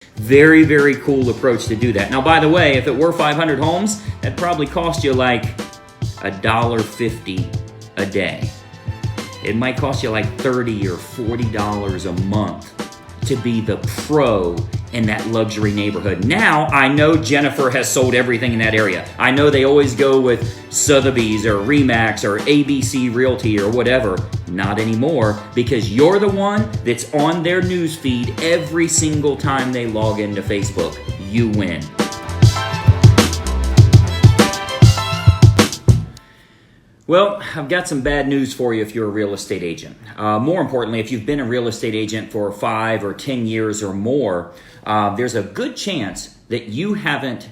Very, very cool approach to do that. Now, by the way, if it were 500 homes, that'd probably cost you like $1.50 a day. It might cost you like $30 or $40 a month to be the pro in that luxury neighborhood. Now, I know Jennifer has sold everything in that area. I know they always go with Sotheby's or Remax or ABC Realty or whatever. Not anymore, because you're the one that's on their news feed every single time they log into Facebook. You win. Well, I've got some bad news for you if you're a real estate agent. More importantly, if you've been a real estate agent for 5 or 10 years or more, there's a good chance that you haven't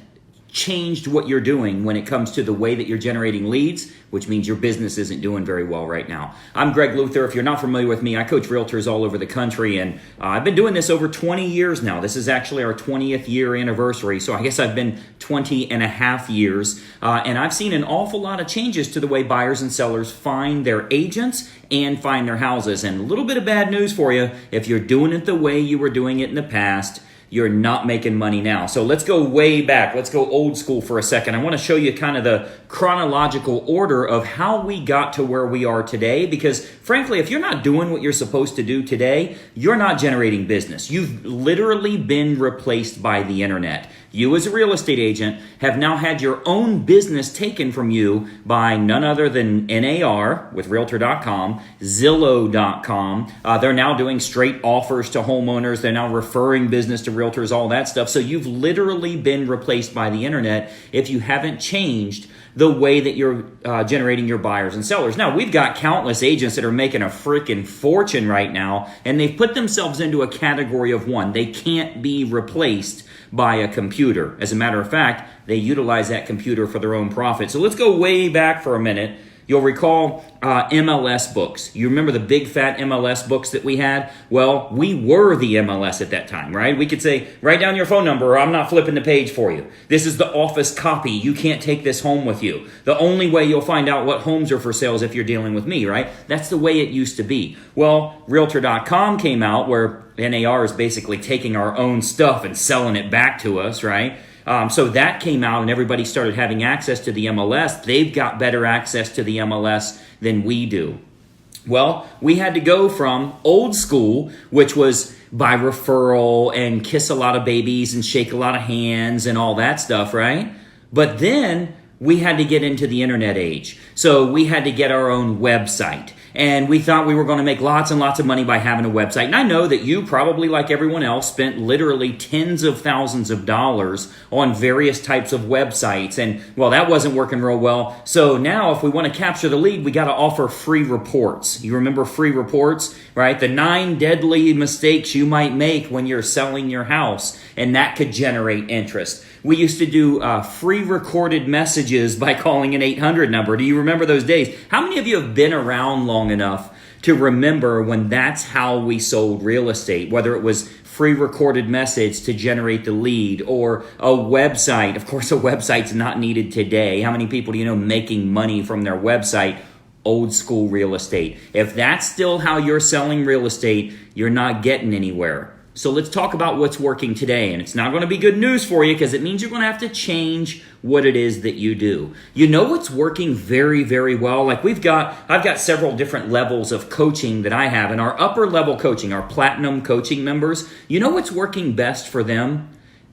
changed what you're doing when it comes to the way that you're generating leads, which means your business isn't doing very well right now. I'm Greg Luther. If you're not familiar with me, I coach realtors all over the country, and I've been doing this over 20 years now. This is actually our 20th year anniversary, so I guess I've been 20 and a half years, and I've seen an awful lot of changes to the way buyers and sellers find their agents and find their houses. And a little bit of bad news for you: if you're doing it the way you were doing it in the past, you're not making money now. So let's go way back. Let's go old school for a second. I want to show you kind of the chronological order of how we got to where we are today, because frankly, if you're not doing what you're supposed to do today, you're not generating business. You've literally been replaced by the internet. You as a real estate agent have now had your own business taken from you by none other than NAR with Realtor.com, Zillow.com. They're now doing straight offers to homeowners. They're now referring business to realtors, all that stuff. So you've literally been replaced by the internet if you haven't changed the way that you're generating your buyers and sellers. Now, we've got countless agents that are making a freaking fortune right now, and they've put themselves into a category of one. They can't be replaced by a computer. As a matter of fact, they utilize that computer for their own profit. So let's go way back for a minute. You'll recall MLS books. You remember the big fat MLS books that we had? Well, we were the MLS at that time, right? We could say, write down your phone number or I'm not flipping the page for you. This is the office copy. You can't take this home with you. The only way you'll find out what homes are for sale is if you're dealing with me, right? That's the way it used to be. Well, Realtor.com came out, where NAR is basically taking our own stuff and selling it back to us, right? So that came out and everybody started having access to the MLS. They've got better access to the MLS than we do. Well, we had to go from old school, which was by referral and kiss a lot of babies and shake a lot of hands and all that stuff, right? But then we had to get into the internet age. So we had to get our own website. And we thought we were going to make lots and lots of money by having a website. And I know that you probably, like everyone else, spent literally tens of thousands of dollars on various types of websites. And, well, that wasn't working real well. So now if we want to capture the lead, we got to offer free reports. You remember free reports, right? The 9 deadly mistakes you might make when you're selling your house. And that could generate interest. We used to do free recorded messages by calling an 800 number. Do you remember those days? How many of you have been around long enough to remember when that's how we sold real estate, whether it was free recorded message to generate the lead or a website? Of course, a website's not needed today. How many people do you know making money from their website? Old school real estate. If that's still how you're selling real estate, you're not getting anywhere. So let's talk about what's working today. And it's not going to be good news for you, because it means you're going to have to change what it is that you do. You know what's working very, very well? Like I've got several different levels of coaching that I have. And our upper level coaching, our platinum coaching members, you know what's working best for them?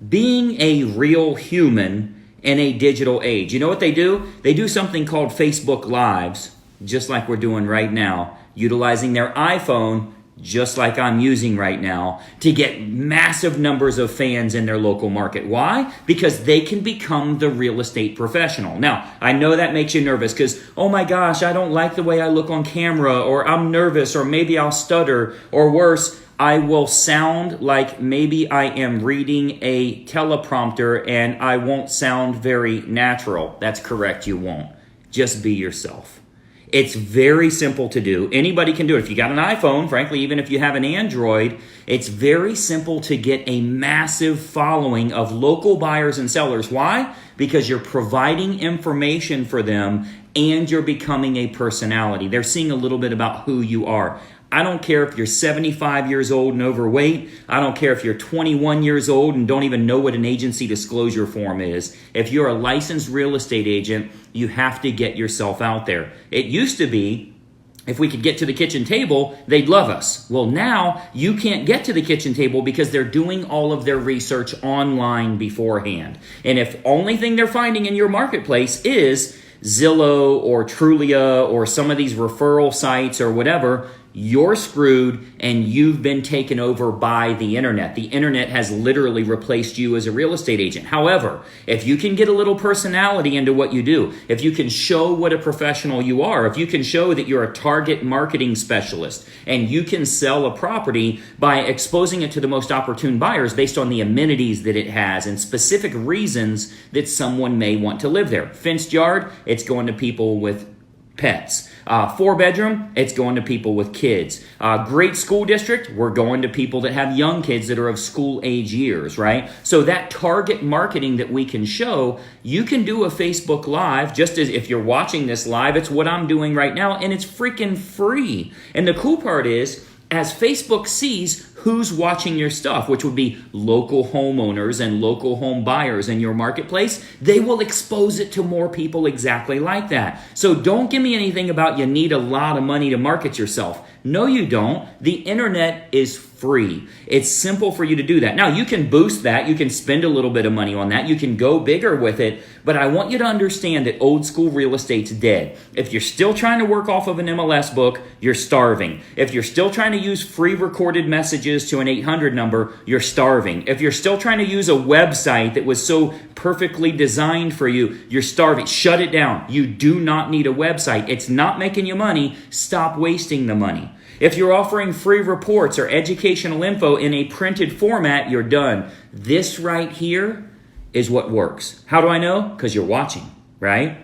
Being a real human in a digital age. You know what they do? They do something called Facebook Lives, just like we're doing right now, utilizing their iPhone, just like I'm using right now, to get massive numbers of fans in their local market. Why? Because they can become the real estate professional. Now, I know that makes you nervous because, oh my gosh, I don't like the way I look on camera, or I'm nervous, or maybe I'll stutter, or worse, I will sound like maybe I am reading a teleprompter and I won't sound very natural. That's correct, you won't. Just be yourself. It's very simple to do. Anybody can do it. If you got an iPhone, frankly, even if you have an Android, it's very simple to get a massive following of local buyers and sellers. Why? Because you're providing information for them and you're becoming a personality. They're seeing a little bit about who you are. I don't care if you're 75 years old and overweight. I don't care if you're 21 years old and don't even know what an agency disclosure form is. If you're a licensed real estate agent, you have to get yourself out there. It used to be, if we could get to the kitchen table, they'd love us. Well, now you can't get to the kitchen table because they're doing all of their research online beforehand. And if only thing they're finding in your marketplace is Zillow or Trulia or some of these referral sites or whatever, you're screwed and you've been taken over by the internet. The internet has literally replaced you as a real estate agent. However, if you can get a little personality into what you do, if you can show what a professional you are, if you can show that you're a target marketing specialist and you can sell a property by exposing it to the most opportune buyers based on the amenities that it has and specific reasons that someone may want to live there. Fenced yard, it's going to people with pets. 4-bedroom, it's going to people with kids. Great school district, we're going to people that have young kids that are of school age years, right? So that target marketing that we can show, you can do a Facebook Live, just as if you're watching this live, it's what I'm doing right now, and it's freaking free. And the cool part is, as Facebook sees who's watching your stuff, which would be local homeowners and local home buyers in your marketplace, they will expose it to more people exactly like that. So don't give me anything about you need a lot of money to market yourself. No, you don't. The internet is free. It's simple for you to do that. Now, you can boost that. You can spend a little bit of money on that. You can go bigger with it. But I want you to understand that old school real estate's dead. If you're still trying to work off of an MLS book, you're starving. If you're still trying to use free recorded messages to an 800 number, you're starving. If you're still trying to use a website that was so perfectly designed for you, you're starving. Shut it down. You do not need a website. It's not making you money. Stop wasting the money. If you're offering free reports or educational info in a printed format, you're done. This right here is what works. How do I know? Because you're watching, right?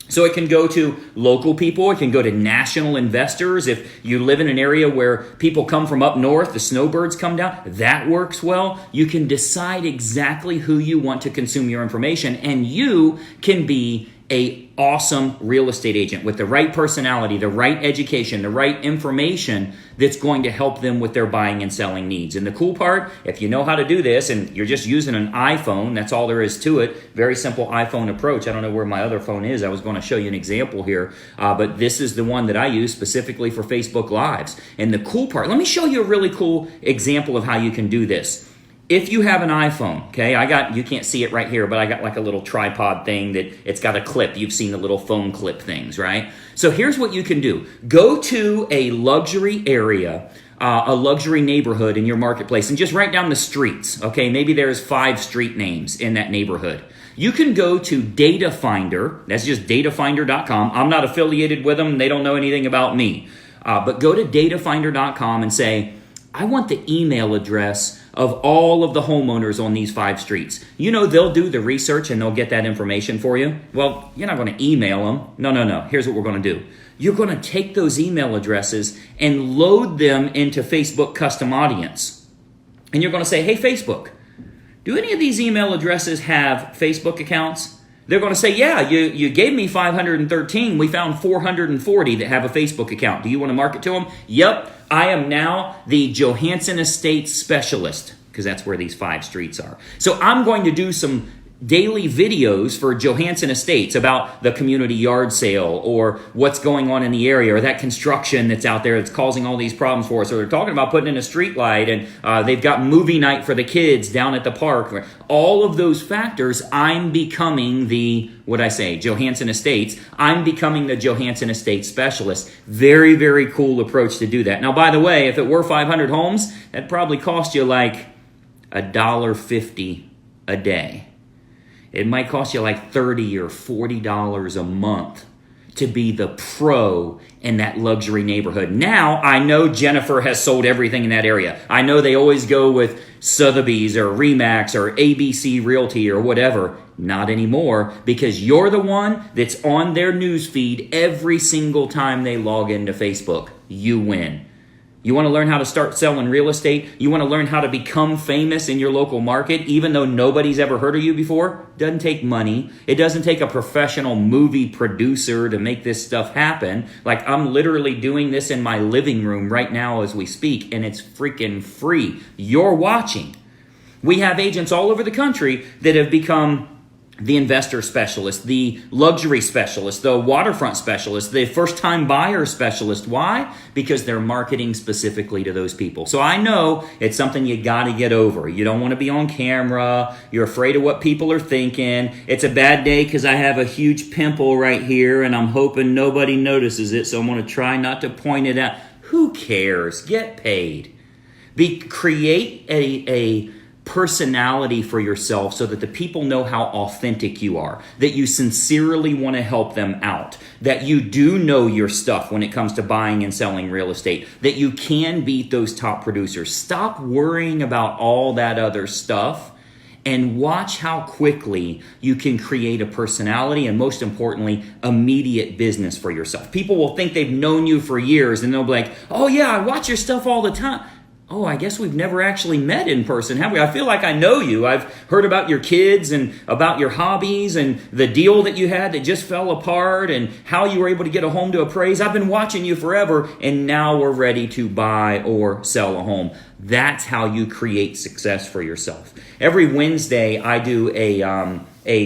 So it can go to local people. It can go to national investors. If you live in an area where people come from up north, the snowbirds come down, that works well. You can decide exactly who you want to consume your information, and you can be a awesome real estate agent with the right personality, the right education, the right information that's going to help them with their buying and selling needs. And the cool part, if you know how to do this and you're just using an iPhone, that's all there is to it. Very simple iPhone approach. I don't know where my other phone is. I was going to show you an example here, but this is the one that I use specifically for Facebook Lives. And the cool part, let me show you a really cool example of how you can do this. If you have an iPhone, okay, you can't see it right here, but I got like a little tripod thing that it's got a clip. You've seen the little phone clip things, right? So here's what you can do. Go to a luxury area, a luxury neighborhood in your marketplace, and just write down the streets, okay? Maybe there's 5 street names in that neighborhood. You can go to Data Finder. That's just datafinder.com. I'm not affiliated with them. They don't know anything about me. But go to datafinder.com and say, I want the email address of all of the homeowners on these 5 streets. You know, they'll do the research and they'll get that information for you. Well, you're not going to email them. No. Here's what we're going to do. You're going to take those email addresses and load them into Facebook Custom Audience. And you're going to say, hey, Facebook, do any of these email addresses have Facebook accounts? They're going to say, yeah, you gave me 513. We found 440 that have a Facebook account. Do you want to market to them? Yep. I am now the Johansson Estates Specialist, because that's where these 5 streets are. So I'm going to do some daily videos for Johansson Estates about the community yard sale or what's going on in the area or that construction that's out there that's causing all these problems for us. Or they're talking about putting in a street light and they've got movie night for the kids down at the park. All of those factors, I'm becoming Johansson Estates. I'm becoming the Johansson Estates Specialist. Very, very cool approach to do that. Now, by the way, if it were 500 homes, that'd probably cost you like $1.50 a day. It might cost you like $30 or $40 a month to be the pro in that luxury neighborhood. Now, I know Jennifer has sold everything in that area. I know they always go with Sotheby's or Remax or ABC Realty or whatever. Not anymore, because you're the one that's on their news feed every single time they log into Facebook. You win. You want to learn how to start selling real estate? You want to learn how to become famous in your local market, even though nobody's ever heard of you before? Doesn't take money. It doesn't take a professional movie producer to make this stuff happen. Like, I'm literally doing this in my living room right now as we speak, and it's freaking free. You're watching. We have agents all over the country that have become the investor specialist, the luxury specialist, the waterfront specialist, the first-time buyer specialist. Why? Because they're marketing specifically to those people. So I know it's something you got to get over. You don't want to be on camera. You're afraid of what people are thinking. It's a bad day because I have a huge pimple right here, and I'm hoping nobody notices it, so I'm going to try not to point it out. Who cares? Get paid. Create a personality for yourself so that the people know how authentic you are, that you sincerely want to help them out, that you do know your stuff when it comes to buying and selling real estate, that you can beat those top producers. Stop worrying about all that other stuff and watch how quickly you can create a personality and, most importantly, immediate business for yourself. People will think they've known you for years and they'll be like, oh yeah, I watch your stuff all the time. Oh, I guess we've never actually met in person, have we? I feel like I know you. I've heard about your kids and about your hobbies and the deal that you had that just fell apart and how you were able to get a home to appraise. I've been watching you forever, and now we're ready to buy or sell a home. That's how you create success for yourself. Every Wednesday, I do a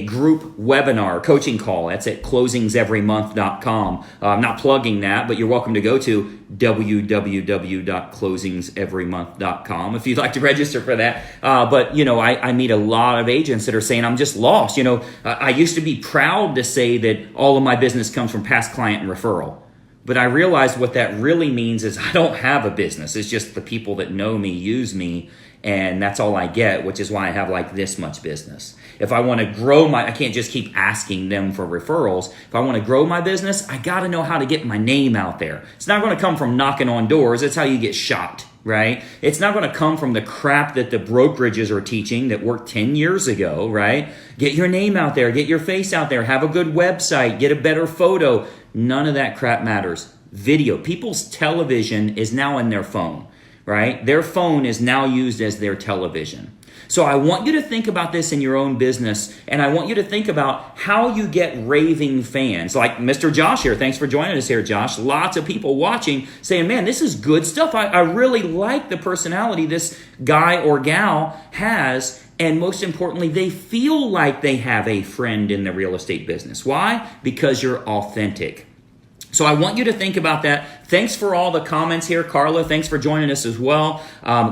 group webinar coaching call. That's at closingseverymonth.com. I'm not plugging that, but you're welcome to go to www.closingseverymonth.com if you'd like to register for that. But I meet a lot of agents that are saying, I'm just lost. I used to be proud to say that all of my business comes from past client and referral. But I realized what that really means is I don't have a business. It's just the people that know me use me, and that's all I get, which is why I have like this much business. If I want to grow I can't just keep asking them for referrals. If I want to grow my business, I got to know how to get my name out there. It's not going to come from knocking on doors. That's how you get shot, right? It's not going to come from the crap that the brokerages are teaching that worked 10 years ago, right? Get your name out there. Get your face out there. Have a good website. Get a better photo. None of that crap matters. Video. People's television is now in their phone, right? Their phone is now used as their television. So I want you to think about this in your own business, and I want you to think about how you get raving fans. Like Mr. Josh here. Thanks for joining us here, Josh. Lots of people watching saying, man, this is good stuff. I really like the personality this guy or gal has. And most importantly, they feel like they have a friend in the real estate business. Why? Because you're authentic. So I want you to think about that. Thanks for all the comments here, Carla. Thanks for joining us as well.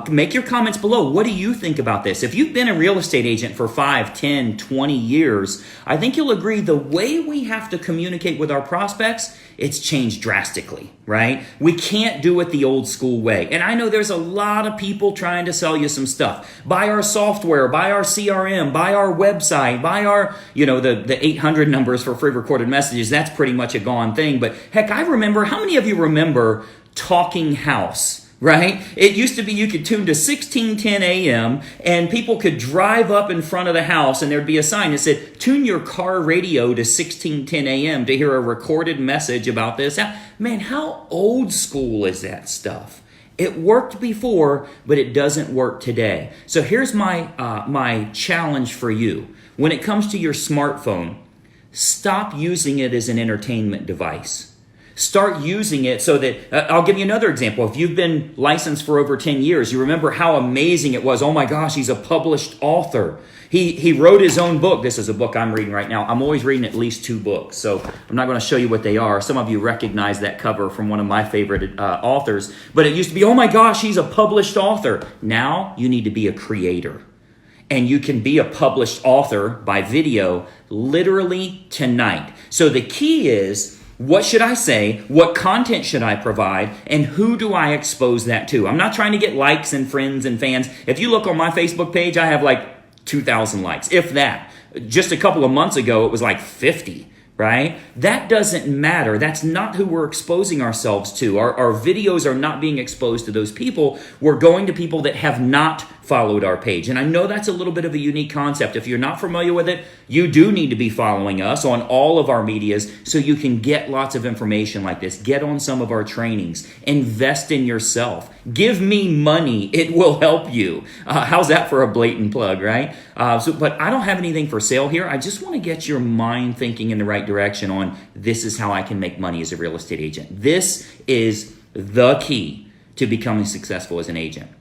Make your comments below. What do you think about this? If you've been a real estate agent for 5, 10, 20 years, I think you'll agree the way we have to communicate with our prospects, it's changed drastically, right? We can't do it the old school way. And I know there's a lot of people trying to sell you some stuff. Buy our software, buy our CRM, buy our website, buy our, the 800 numbers for free recorded messages. That's pretty much a gone thing. But heck, I remember, how many of you remember Talking House? Right? It used to be you could tune to 1610 AM and people could drive up in front of the house and there'd be a sign that said, tune your car radio to 1610 AM to hear a recorded message about this. Man, how old school is that stuff? It worked before, but it doesn't work today. So here's my challenge for you. When it comes to your smartphone, stop using it as an entertainment device. Start using it so that, I'll give you another example. If you've been licensed for over 10 years, you remember how amazing it was. Oh my gosh, he's a published author. He wrote his own book. This is a book I'm reading right now. I'm always reading at least 2 books, so I'm not going to show you what they are. Some of you recognize that cover from one of my favorite authors. But it used to be, oh my gosh, he's a published author. Now you need to be a creator. And you can be a published author by video literally tonight. So the key is, what should I say? What content should I provide? And who do I expose that to? I'm not trying to get likes and friends and fans. If you look on my Facebook page, I have like 2,000 likes, if that. Just a couple of months ago, it was like 50, right? That doesn't matter. That's not who we're exposing ourselves to. Our videos are not being exposed to those people. We're going to people that have not followed our page. And I know that's a little bit of a unique concept. If you're not familiar with it, you do need to be following us on all of our medias so you can get lots of information like this. Get on some of our trainings. Invest in yourself. Give me money. It will help you. How's that for a blatant plug, right? But I don't have anything for sale here. I just want to get your mind thinking in the right direction on this is how I can make money as a real estate agent. This is the key to becoming successful as an agent.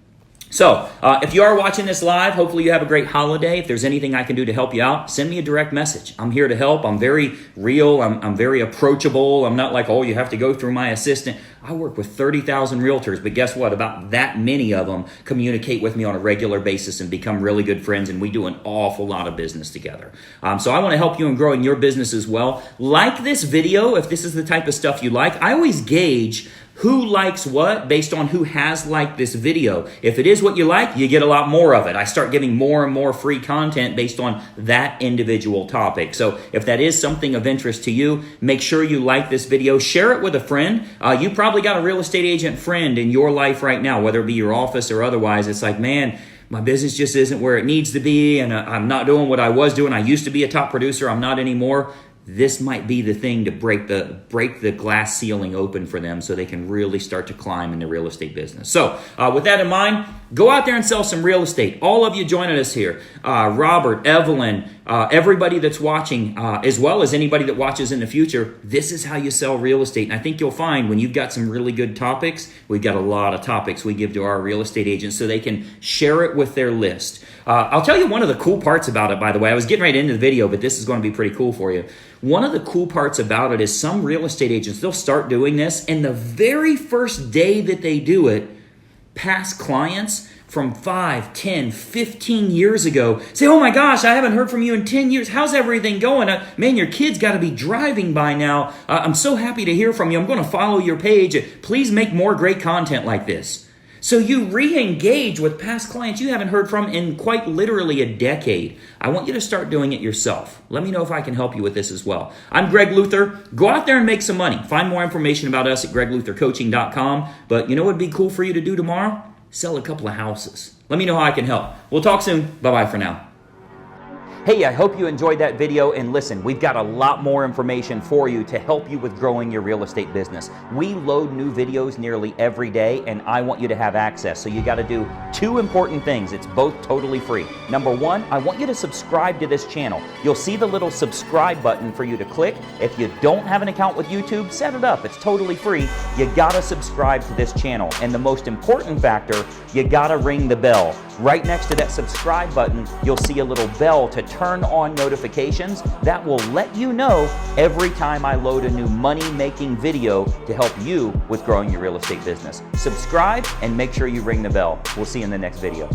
So if you are watching this live, hopefully you have a great holiday. If there's anything I can do to help you out, send me a direct message. I'm here to help. I'm very real. I'm very approachable. I'm not like, oh, you have to go through my assistant. I work with 30,000 realtors, but guess what? About that many of them communicate with me on a regular basis and become really good friends, and we do an awful lot of business together. So I want to help you in growing your business as well. Like this video, if this is the type of stuff you like. I always gauge who likes what based on who has liked this video. If it is what you like, you get a lot more of it. I start giving more and more free content based on that individual topic. So if that is something of interest to you, make sure you like this video. Share it with a friend. You probably got a real estate agent friend in your life right now, whether it be your office or otherwise. It's like, man, my business just isn't where it needs to be, and I'm not doing what I was doing. I used to be a top producer. I'm not anymore. This might be the thing to break the glass ceiling open for them so they can really start to climb in the real estate business. So with that in mind, go out there and sell some real estate. All of you joining us here, Robert, Evelyn, everybody that's watching, as well as anybody that watches in the future, this is how you sell real estate. And I think you'll find when you've got some really good topics, we've got a lot of topics we give to our real estate agents so they can share it with their list. I'll tell you one of the cool parts about it, by the way. I was getting right into the video, but this is going to be pretty cool for you. One of the cool parts about it is some real estate agents, they'll start doing this, and the very first day that they do it, past clients from 5, 10, 15 years ago say, oh my gosh, I haven't heard from you in 10 years. How's everything going? Man, your kid's got to be driving by now. I'm so happy to hear from you. I'm going to follow your page. Please make more great content like this. So you re-engage with past clients you haven't heard from in quite literally a decade. I want you to start doing it yourself. Let me know if I can help you with this as well. I'm Greg Luther. Go out there and make some money. Find more information about us at gregluthercoaching.com. But you know what would be cool for you to do tomorrow? Sell a couple of houses. Let me know how I can help. We'll talk soon. Bye-bye for now. Hey, I hope you enjoyed that video, and listen, we've got a lot more information for you to help you with growing your real estate business. We load new videos nearly every day, and I want you to have access. So you got to do two important things. It's both totally free. Number one, I want you to subscribe to this channel. You'll see the little subscribe button for you to click. If you don't have an account with YouTube, set it up. It's totally free. You got to subscribe to this channel. And the most important factor, you got to ring the bell. Right next to that subscribe button, you'll see a little bell to turn on notifications. That will let you know every time I load a new money-making video to help you with growing your real estate business. Subscribe and make sure you ring the bell. We'll see you in the next video.